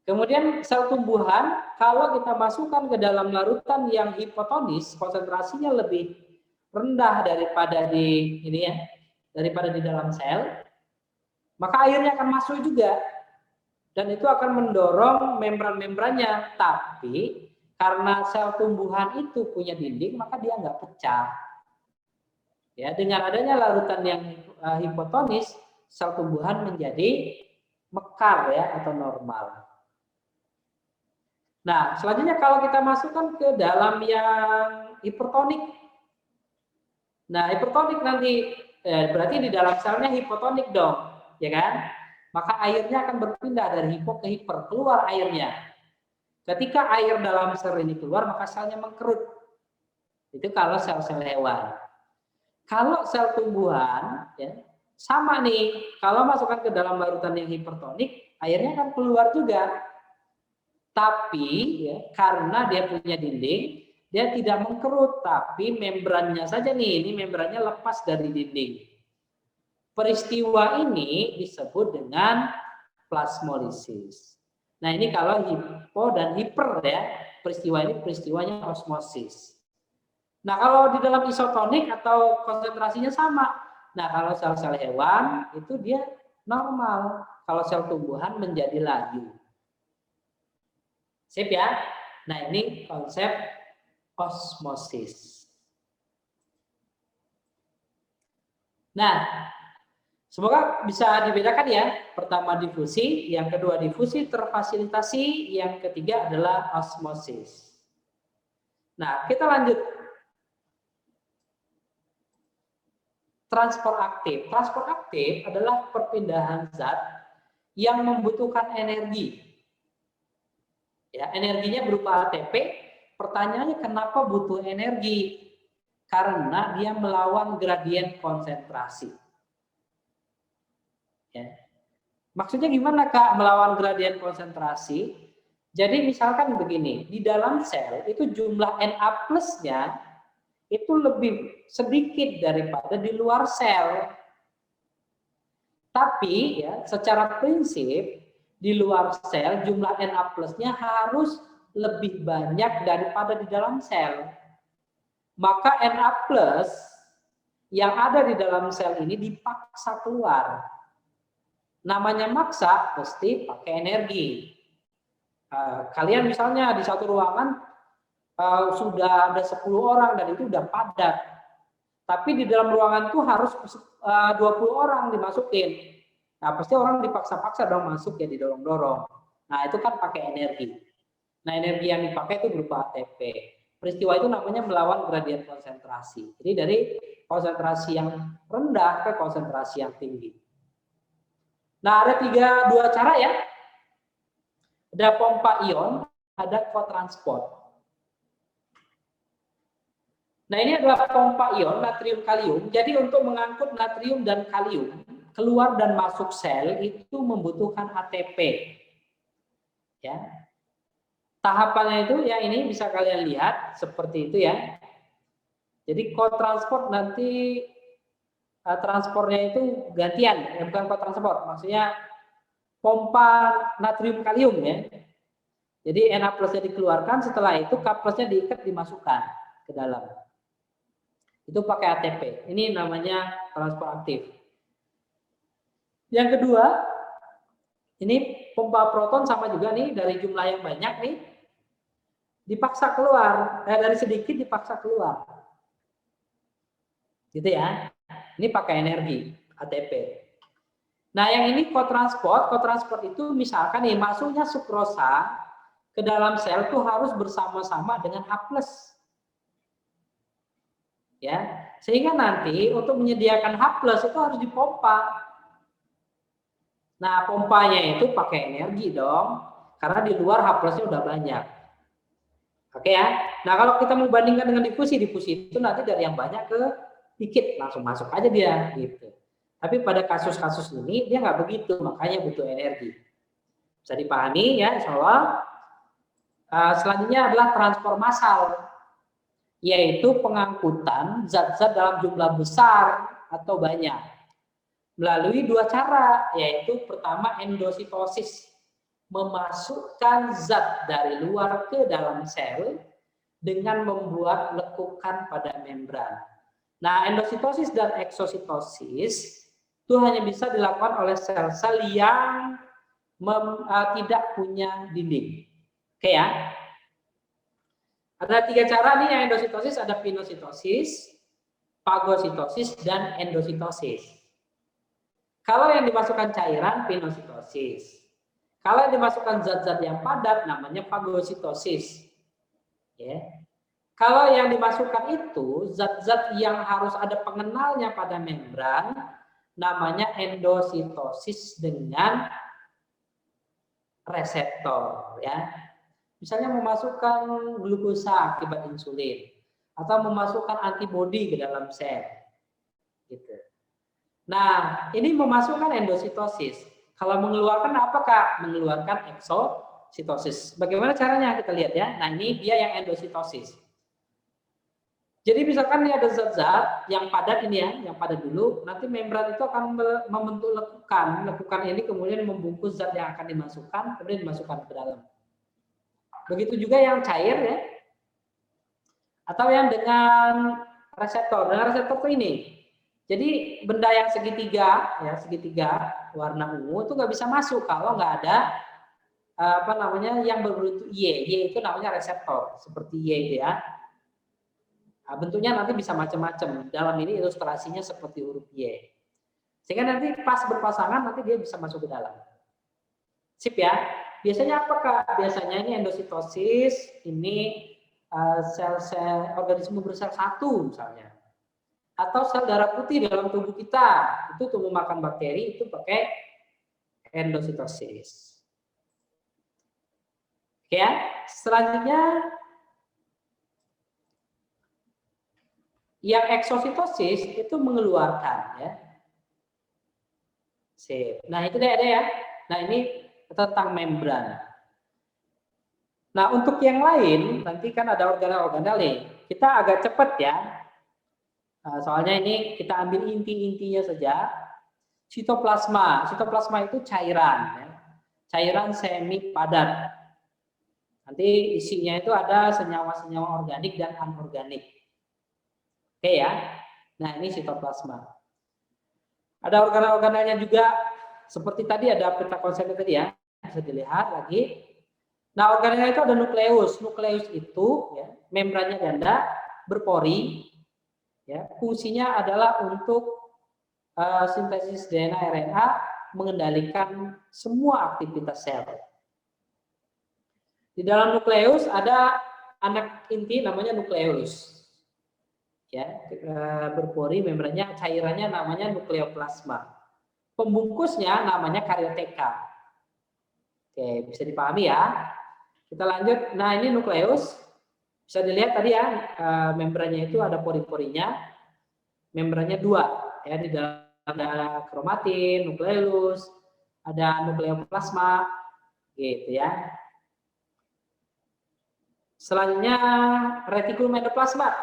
Kemudian sel tumbuhan, kalau kita masukkan ke dalam larutan yang hipotonis, konsentrasinya lebih rendah daripada di ini ya, daripada di dalam sel, maka airnya akan masuk juga. Dan itu akan mendorong membran-membrannya. Tapi karena sel tumbuhan itu punya dinding, maka dia nggak pecah. Ya, dengan adanya larutan yang hipotonis, sel tumbuhan menjadi mekar ya atau normal. Nah, selanjutnya kalau kita masukkan ke dalam yang hipertonik. Nah, hipertonik nanti berarti di dalam selnya hipotonik dong, ya kan? Maka airnya akan berpindah dari hipo ke hiper, keluar airnya. Ketika air dalam sel ini keluar, maka selnya mengkerut. Itu kalau sel-sel hewan. Kalau sel tumbuhan, ya, sama nih. Kalau masukkan ke dalam larutan yang hipertonik, airnya akan keluar juga. Tapi ya, karena dia punya dinding, dia tidak mengkerut, tapi membrannya saja nih. Ini membrannya lepas dari dinding. Peristiwa ini disebut dengan plasmolisis. Nah ini kalau hipo dan hiper ya, peristiwa ini peristiwanya osmosis. Nah, kalau di dalam isotonik atau konsentrasinya sama. Nah, kalau sel-sel hewan itu dia normal. Kalau sel tumbuhan menjadi layu. Sip ya? Nah, ini konsep osmosis. Nah, semoga bisa dibedakan ya. Pertama difusi, yang kedua difusi terfasilitasi, yang ketiga adalah osmosis. Nah, kita lanjut. Transport aktif. Transport aktif adalah perpindahan zat yang membutuhkan energi. Ya, energinya berupa ATP. Pertanyaannya kenapa butuh energi? Karena dia melawan gradien konsentrasi. Ya. Maksudnya gimana Kak melawan gradien konsentrasi? Jadi misalkan begini, di dalam sel itu jumlah Na plusnya itu lebih sedikit daripada di luar sel. Tapi ya secara prinsip di luar sel jumlah Na plusnya harus lebih banyak daripada di dalam sel. Maka Na plus yang ada di dalam sel ini dipaksa keluar. Namanya maksa pasti pakai energi. Kalian misalnya di satu ruangan sudah ada 10 orang dan itu udah padat. Tapi di dalam ruangan itu harus 20 orang dimasukin. Nah, pasti orang dipaksa-paksa dong masuk ya, didorong-dorong. Nah, itu kan pakai energi. Nah, energi yang dipakai itu berupa ATP. Peristiwa itu namanya melawan gradien konsentrasi. Jadi dari konsentrasi yang rendah ke konsentrasi yang tinggi. Nah, ada dua cara ya. Ada pompa ion, ada kotransport. Nah, ini adalah pompa ion natrium kalium. Jadi untuk mengangkut natrium dan kalium keluar dan masuk sel itu membutuhkan ATP. Ya. Tahapannya itu ya ini bisa kalian lihat seperti itu ya. Jadi kotransport nanti transportnya itu gantian, ya bukan kotransport, maksudnya pompa natrium kalium ya. Jadi Na plusnya dikeluarkan, setelah itu K plusnya diikat dimasukkan ke dalam. Itu pakai ATP. Ini namanya transport aktif. Yang kedua, ini pompa proton sama juga nih, dari jumlah yang banyak nih, dipaksa keluar. Dari sedikit dipaksa keluar. Gitu ya. Ini pakai energi, ATP. Nah, yang ini kotransport itu misalkan nih, masuknya sukrosa ke dalam sel itu harus bersama-sama dengan H+. Ya, sehingga nanti untuk menyediakan H+ itu harus dipompa. Nah, pompanya itu pakai energi dong, karena di luar H+-nya udah banyak. Oke ya. Nah, kalau kita mau bandingkan dengan difusi itu nanti dari yang banyak ke dikit, langsung masuk aja dia gitu. Tapi pada kasus-kasus ini dia nggak begitu, makanya butuh energi. Bisa dipahami ya, insya Allah. Selanjutnya adalah transport massal, yaitu pengangkutan zat-zat dalam jumlah besar atau banyak melalui dua cara, yaitu pertama endositosis, memasukkan zat dari luar ke dalam sel dengan membuat lekukan pada membran. Nah, endositosis dan eksositosis itu hanya bisa dilakukan oleh sel-sel yang tidak punya dinding. Oke ya. Ada 3 cara nih yang endositosis, ada pinositosis, fagositosis, dan endositosis. Kalau yang dimasukkan cairan, pinositosis. Kalau yang dimasukkan zat-zat yang padat, namanya fagositosis. Ya. Kalau yang dimasukkan itu, zat-zat yang harus ada pengenalnya pada membran, namanya endositosis dengan reseptor. Ya. Misalnya memasukkan glukosa akibat insulin, atau memasukkan antibodi ke dalam sel. Gitu. Nah, ini memasukkan endositosis. Kalau mengeluarkan apa, Kak? Mengeluarkan eksositosis. Bagaimana caranya? Kita lihat ya. Nah, ini dia yang endositosis. Jadi misalkan ini ada zat-zat yang padat ini ya, yang padat dulu, nanti membran itu akan membentuk lekukan. Lekukan ini kemudian membungkus zat yang akan dimasukkan, kemudian dimasukkan ke dalam. Begitu juga yang cair ya, atau yang dengan reseptor. Dengan reseptor itu ini. Jadi benda yang segitiga, ya segitiga warna ungu itu nggak bisa masuk kalau nggak ada apa namanya yang berbentuk Y. Y itu namanya reseptor, seperti Y itu ya. Nah, bentuknya nanti bisa macam-macam. Dalam ini ilustrasinya seperti huruf Y. Sehingga nanti pas berpasangan nanti dia bisa masuk ke dalam. Sip ya. Biasanya apa, Kak? Biasanya ini endositosis, ini sel-sel organisme bersel satu misalnya. Atau sel darah putih dalam tubuh kita, itu tumbuh makan bakteri, itu pakai endositosis. Oke ya. Selanjutnya yang eksositosis itu mengeluarkan ya. Sip. Nah, itu ada ya. Nah, ini tentang membran. Nah, untuk yang lain, nanti kan ada organel-organel nih. Kita agak cepat ya. Soalnya ini kita ambil inti-intinya saja. Sitoplasma. Sitoplasma itu cairan. Ya. Cairan semi padat. Nanti isinya itu ada senyawa-senyawa organik dan anorganik. Oke ya. Nah, ini sitoplasma. Ada organel-organelnya juga. Seperti tadi ada peta konsepnya tadi ya. Bisa dilihat lagi. Nah, organel itu ada nukleus. Nukleus itu ya, membrannya ganda, berpori. Ya, fungsinya adalah untuk sintesis DNA RNA, mengendalikan semua aktivitas sel. Di dalam nukleus ada anak inti namanya nukleus. Ya, berpori, membrannya, cairannya namanya nukleoplasma. Pembungkusnya namanya karioteka. Oke, bisa dipahami ya. Kita lanjut. Nah, ini nukleus. Bisa dilihat tadi ya, membrannya itu ada pori-porinya. Membrannya 2. Ya, di dalam ada kromatin, nukleus, ada nukleoplasma, gitu ya. Selanjutnya retikulum endoplasma.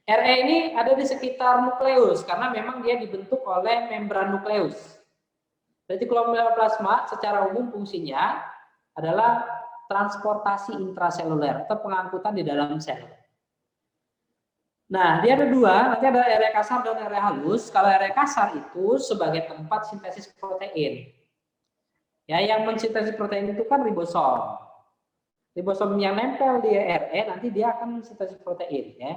RE ini ada di sekitar nukleus karena memang dia dibentuk oleh membran nukleus. Retikulum endoplasma secara umum fungsinya adalah transportasi intraseluler atau pengangkutan di dalam sel. Nah, dia ada dua, nanti ada area kasar dan area halus. Kalau area kasar itu sebagai tempat sintesis protein. Ya, yang mensintesis protein itu kan ribosom. Ribosom yang nempel di RE nanti dia akan sintesis protein, ya.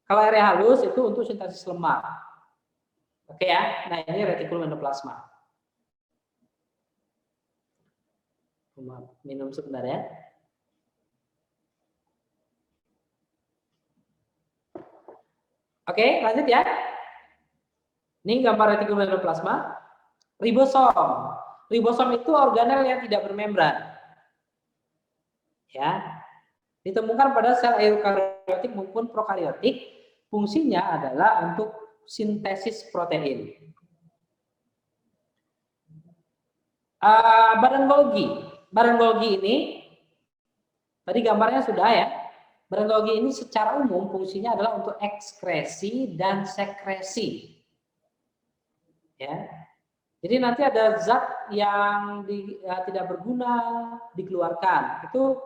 Kalau area halus itu untuk sintesis lemak. Oke ya. Nah, ini retikulum endoplasma. Minum sebentar ya. Oke, lanjut ya. Ini gambar retikulum endoplasma. Ribosom. Ribosom itu organel yang tidak bermembran. Ya. Ditemukan pada sel eukariotik maupun prokariotik. Fungsinya adalah untuk sintesis protein. Badan Golgi. Badan Golgi ini tadi gambarnya sudah ya. Badan Golgi ini secara umum fungsinya adalah untuk ekskresi dan sekresi. Ya. Jadi nanti ada zat yang tidak berguna dikeluarkan. Itu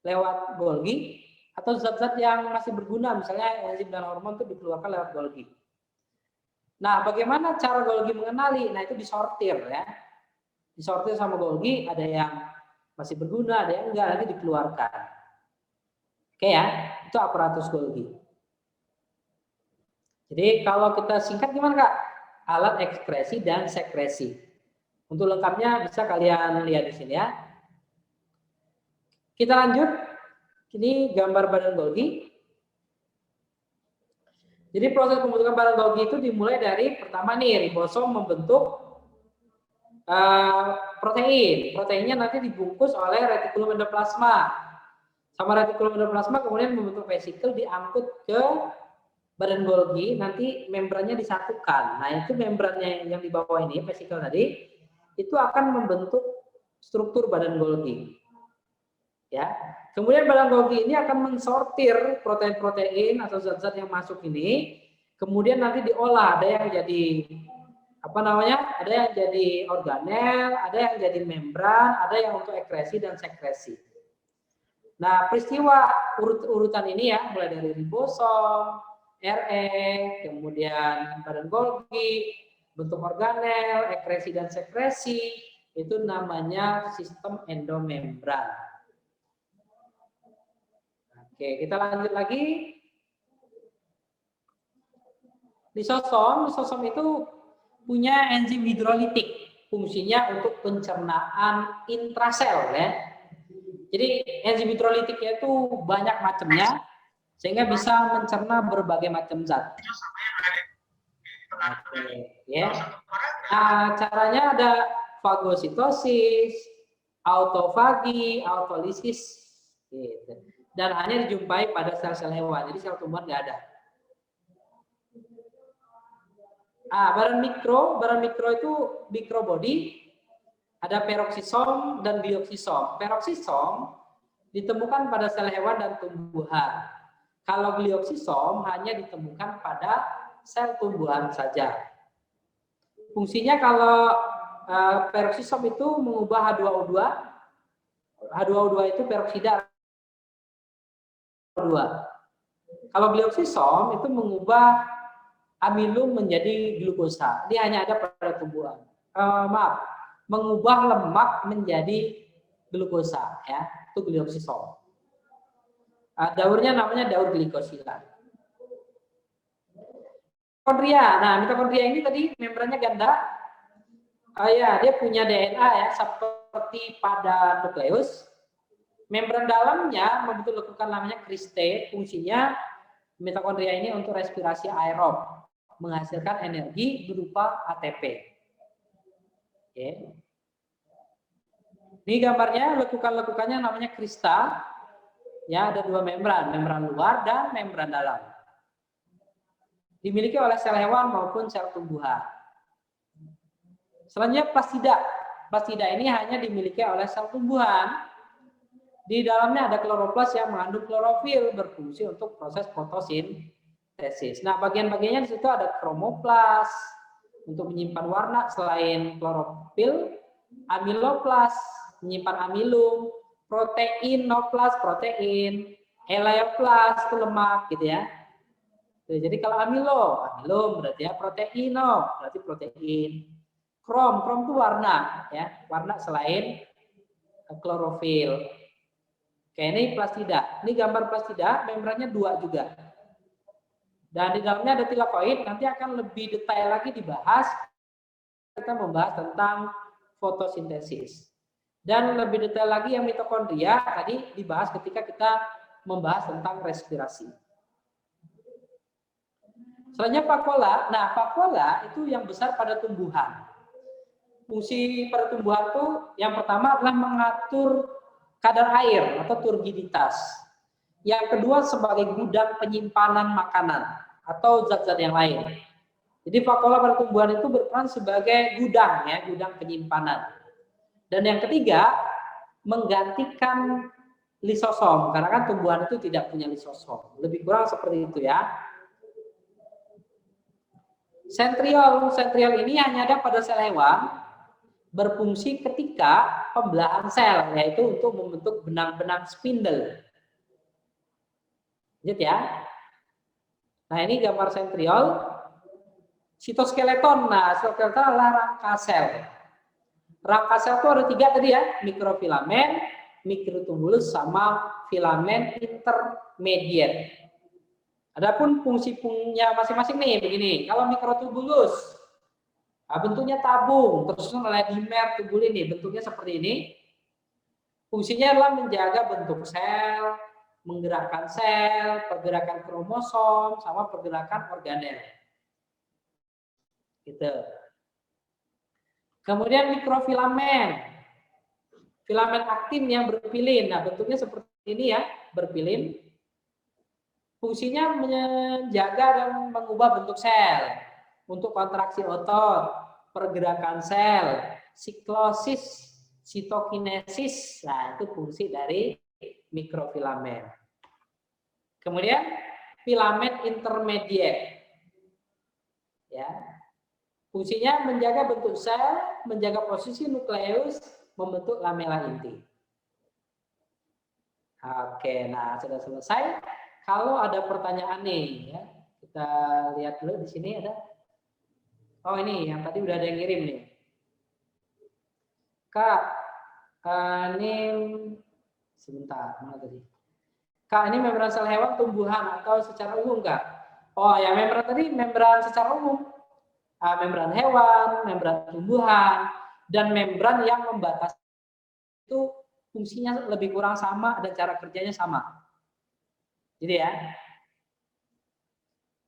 lewat Golgi, atau zat-zat yang masih berguna, misalnya enzim dan hormon itu dikeluarkan lewat Golgi. Nah, bagaimana cara Golgi mengenali? Nah, itu disortir ya. Disortir sama Golgi, ada yang masih berguna, ada yang enggak, nanti dikeluarkan. Oke ya, itu aparatus Golgi. Jadi kalau kita singkat gimana Kak? Alat ekskresi dan sekresi. Untuk lengkapnya bisa kalian lihat di sini ya. Kita lanjut. Ini gambar badan Golgi. Jadi proses pembentukan badan Golgi itu dimulai dari pertama nih, ribosom membentuk protein. Proteinnya nanti dibungkus oleh retikulum endoplasma. Sama retikulum endoplasma kemudian membentuk vesikel, diangkut ke badan Golgi, nanti membrannya disatukan. Nah, itu membrannya yang di bawah ini, vesikel tadi, itu akan membentuk struktur badan Golgi. Ya. Kemudian badan Golgi ini akan mensortir protein-protein atau zat-zat yang masuk ini, kemudian nanti diolah, ada yang jadi ada yang jadi organel, ada yang jadi membran, ada yang untuk ekskresi dan sekresi. Nah, peristiwa urutan ini ya, mulai dari ribosom, RE, kemudian badan Golgi, bentuk organel, ekskresi dan sekresi, itu namanya sistem endomembran. Oke, kita lanjut lagi. Lisosom itu punya enzim hidrolitik, fungsinya untuk pencernaan intrasel ya. Jadi enzim hidrolitiknya itu banyak macamnya, sehingga bisa mencerna berbagai macam zat. Oke, ya. Nah, caranya ada fagositosis, autofagi, autolisis, gitu. Dan hanya dijumpai pada sel-sel hewan, jadi sel tumbuhan nggak ada. Badan mikro itu mikrobody, ada peroksisom dan glioksisom. Peroksisom ditemukan pada sel hewan dan tumbuhan. Kalau glioksisom hanya ditemukan pada sel tumbuhan saja. Fungsinya kalau peroksisom itu mengubah H2O2. H2O2 itu peroksida H2O2. Kalau glioksisom itu mengubah amilum menjadi glukosa. Ini hanya ada pada tumbuhan. Mengubah lemak menjadi glukosa ya, itu glioksisom. Daurnya namanya daur glikosila. Mitokondria. Nah, mitokondria ini tadi membrannya ganda. Ya, dia punya DNA ya, seperti pada nukleus. Membran dalamnya membentuk lekukan namanya kriste. Fungsinya mitokondria ini untuk respirasi aerob, menghasilkan energi berupa ATP. Oke. Ini gambarnya, lekukan-lekukannya namanya krista. Ya, ada dua membran, membran luar dan membran dalam. Dimiliki oleh sel hewan maupun sel tumbuhan. Selanjutnya plastida. Plastida ini hanya dimiliki oleh sel tumbuhan. Di dalamnya ada kloroplas yang mengandung klorofil, berfungsi untuk proses fotosintesis. Nah, bagian-bagiannya di situ ada kromoplas untuk menyimpan warna selain klorofil, amiloplas menyimpan amilum, protein, noplas, protein, eleoplas itu lemak gitu ya. Jadi kalau amilum berarti ya, proteino berarti protein. Krom itu warna ya, warna selain klorofil. Oke, ini plastida. Ini gambar plastida, membrannya 2 juga. Dan di dalamnya ada tilakoid, nanti akan lebih detail lagi dibahas. Kita membahas tentang fotosintesis. Dan lebih detail lagi yang mitokondria tadi dibahas ketika kita membahas tentang respirasi. Selanjutnya vakuola. Nah, vakuola itu yang besar pada tumbuhan. Fungsi pada tumbuhan itu yang pertama adalah mengatur kadar air atau turbiditas. Yang kedua sebagai gudang penyimpanan makanan atau zat-zat yang lain. Jadi vakuola pada tumbuhan itu berperan sebagai gudang ya, gudang penyimpanan. Dan yang ketiga menggantikan lisosom karena kan tumbuhan itu tidak punya lisosom. Lebih kurang seperti itu ya. Sentriol ini hanya ada pada sel hewan, berfungsi ketika pembelahan sel, yaitu untuk membentuk benang-benang spindle. Lihat ya. Nah, ini gambar sentriol. Sitoskeleton. Nah, sitoskeleton adalah rangka sel. Rangka sel itu ada 3 tadi ya, mikrofilamen, mikrotubulus, sama filamen intermediate. Adapun fungsinya masing-masing nih begini. Kalau mikrotubulus, nah, bentuknya tabung, terus oleh dimer tubulin nih, bentuknya seperti ini. Fungsinya adalah menjaga bentuk sel, menggerakkan sel, pergerakan kromosom, sama pergerakan organel. Gitu. Kemudian mikrofilamen, filamen aktin yang berpilin. Nah, bentuknya seperti ini ya, berpilin. Fungsinya menjaga dan mengubah bentuk sel untuk kontraksi otot, pergerakan sel, siklosis, sitokinesis. Nah, itu fungsi dari mikrofilamen. Kemudian filamen intermediate. Ya. Fungsinya menjaga bentuk sel, menjaga posisi nukleus, membentuk lamela inti. Oke, nah sudah selesai. Kalau ada pertanyaan nih, ya, kita lihat dulu di sini ada. Oh ini yang tadi udah ada yang ngirim nih. Kak, ini sebentar, mana tadi? Kak, ini membran sel hewan, tumbuhan atau secara umum, Kak? Oh, yang membran tadi membran secara umum. Membran hewan, membran tumbuhan, dan membran yang membatasi itu fungsinya lebih kurang sama dan cara kerjanya sama. Jadi ya.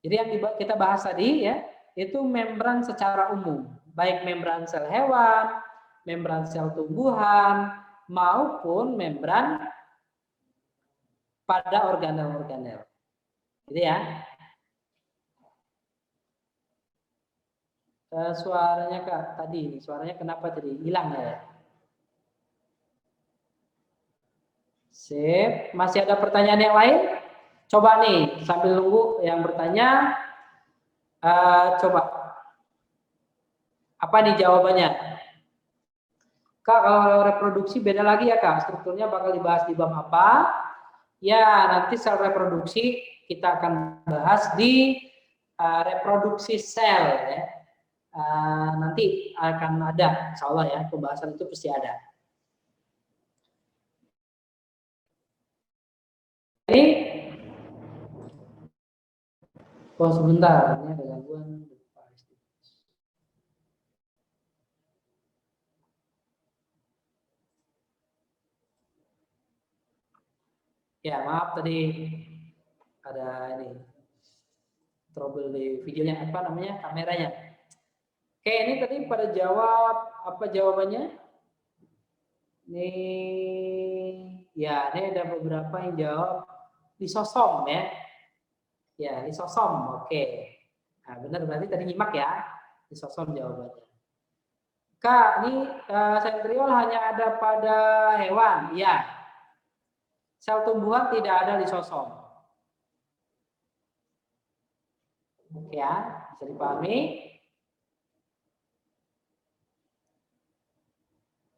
Jadi yang kita bahas tadi ya, itu membran secara umum, baik membran sel hewan, membran sel tumbuhan, maupun membran pada organel-organel. Gitu ya. Suaranya Kak tadi, suaranya kenapa tadi hilang ya? Sip, masih ada pertanyaan yang lain? Coba nih, sambil nunggu yang bertanya, coba. Apa nih jawabannya? Kak, kalau reproduksi beda lagi ya Kak, strukturnya bakal dibahas di bab apa? Ya, nanti sel reproduksi kita akan bahas di reproduksi sel ya. Nanti akan ada, insya Allah ya, pembahasan itu pasti ada. Ini, oh sebentar, ini ada gangguan. Ya maaf tadi ada ini trouble di videonya, apa namanya, kameranya. Oke, ini tadi pada jawab apa jawabannya? Nih, ya ini ada beberapa yang jawab lisosom ya. Ya, lisosom, oke. Nah, benar berarti tadi nyimak ya, lisosom jawabannya. Kak, ini sentriol hanya ada pada hewan, ya. Sel tumbuhan tidak ada lisosom. Oke ya, bisa dipahami.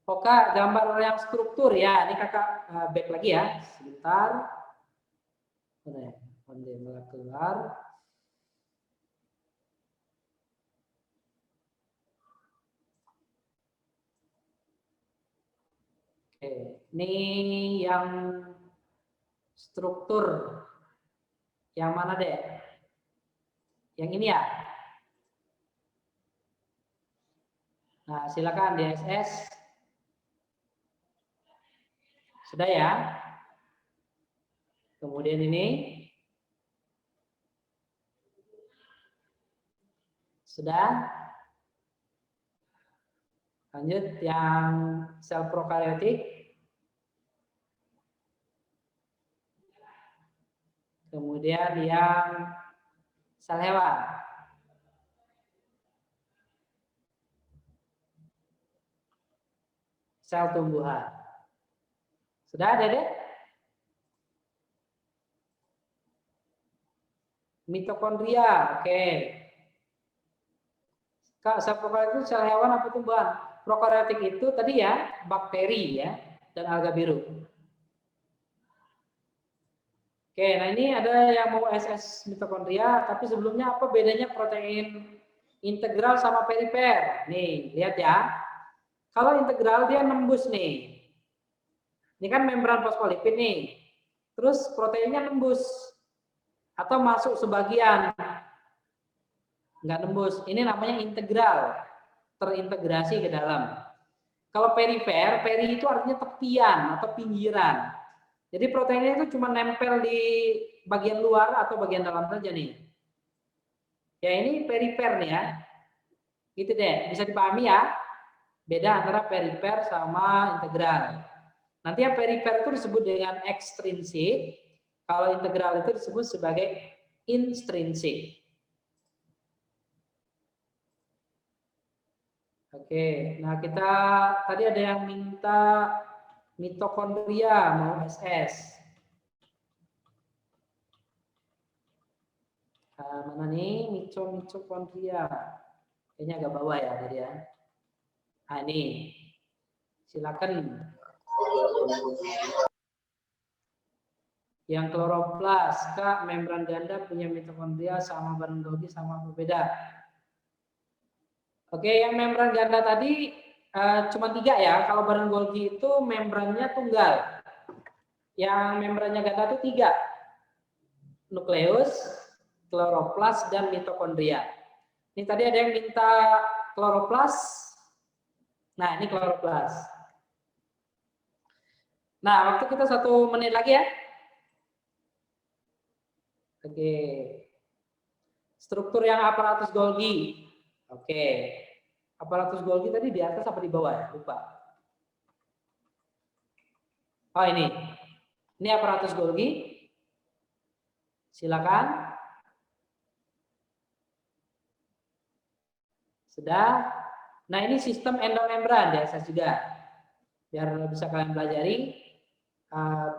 Oke, gambar yang struktur ya. Ini kakak back lagi ya. Sebentar. Keluar. Oke, ini yang struktur. Yang mana deh? Yang ini ya. Nah, silakan DSS. Sudah ya. Kemudian ini. Sudah. Lanjut yang sel prokaryotik. Kemudian yang sel hewan. Sel tumbuhan. Sudah ada deh? Mitokondria, oke. Kak, sel prokaryotik itu sel hewan apa tumbuhan? Prokaryotik itu tadi ya, bakteri ya, dan alga biru. Oke, nah ini ada yang mau SS mitokondria, tapi sebelumnya apa bedanya protein integral sama perifer? Nih, lihat ya. Kalau integral dia nembus nih. Ini kan membran fosfolipid nih. Terus proteinnya nembus atau masuk sebagian. Nggak nembus. Ini namanya integral. Terintegrasi ke dalam. Kalau perifer, peri itu artinya tepian atau pinggiran. Jadi proteinnya itu cuma nempel di bagian luar atau bagian dalam saja nih. Ya ini perifer nih ya. Gitu deh, bisa dipahami ya. Beda antara perifer sama integral. Nanti yang perifer itu disebut dengan ekstrinsik. Kalau integral itu disebut sebagai intrinsik. Oke, nah kita tadi ada yang minta mitokondria mau SS. Mana nih mitokondria? Kayaknya agak bawah ya tadi ya. Nah ini, silakan. Yang kloroplas, Kak, membran ganda punya mitokondria sama bareng Golgi sama berbeda. Oke, yang membran ganda tadi cuma 3 ya. Kalau bareng Golgi itu membrannya tunggal. Yang membrannya ganda itu 3. Nukleus, kloroplas, dan mitokondria. Ini tadi ada yang minta kloroplas. Nah, ini kloroplas. Nah, waktu kita 1 menit lagi ya. Oke. Struktur yang aparatus Golgi. Oke. Aparatus Golgi tadi di atas apa di bawah ya? Lupa. Oh, ini. Ini aparatus Golgi. Silakan. Sudah. Nah, ini sistem endomembran ya, saya juga. Biar bisa kalian pelajari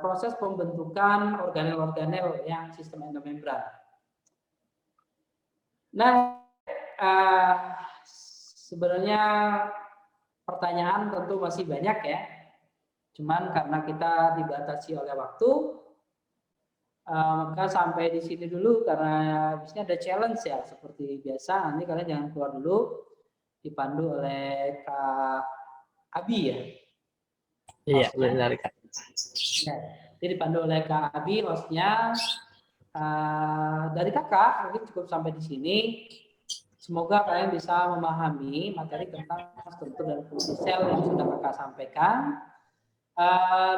proses pembentukan organel-organel yang sistem endomembran. Nah, sebenarnya pertanyaan tentu masih banyak ya. Cuman karena kita dibatasi oleh waktu, maka sampai di sini dulu karena habisnya ada challenge ya seperti biasa. Nanti kalian jangan keluar dulu, dipandu oleh Kak Abi ya. Iya, benar Kak. Ya, jadi dipandu oleh Kak Abi hostnya. Dari kakak mungkin cukup sampai di sini. Semoga kalian bisa memahami materi tentang struktur dan fungsi sel yang sudah kakak sampaikan.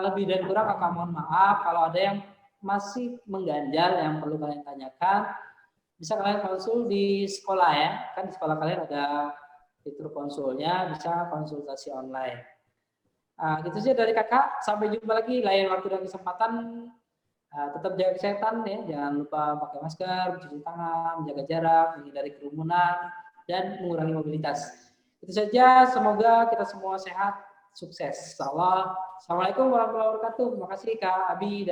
Lebih dan kurang kakak mohon maaf kalau ada yang masih mengganjal yang perlu kalian tanyakan. Bisa kalian konsul di sekolah ya. Kan di sekolah kalian ada fitur konsulnya, bisa konsultasi online. Gitu saja dari kakak. Sampai jumpa lagi lain waktu dan kesempatan. Tetap jaga kesehatan ya, jangan lupa pakai masker, mencuci tangan, menjaga jarak, menghindari kerumunan, dan mengurangi mobilitas. Itu saja, semoga kita semua sehat, sukses. Assalamualaikum warahmatullahi wabarakatuh. Terima kasih Kak Abi.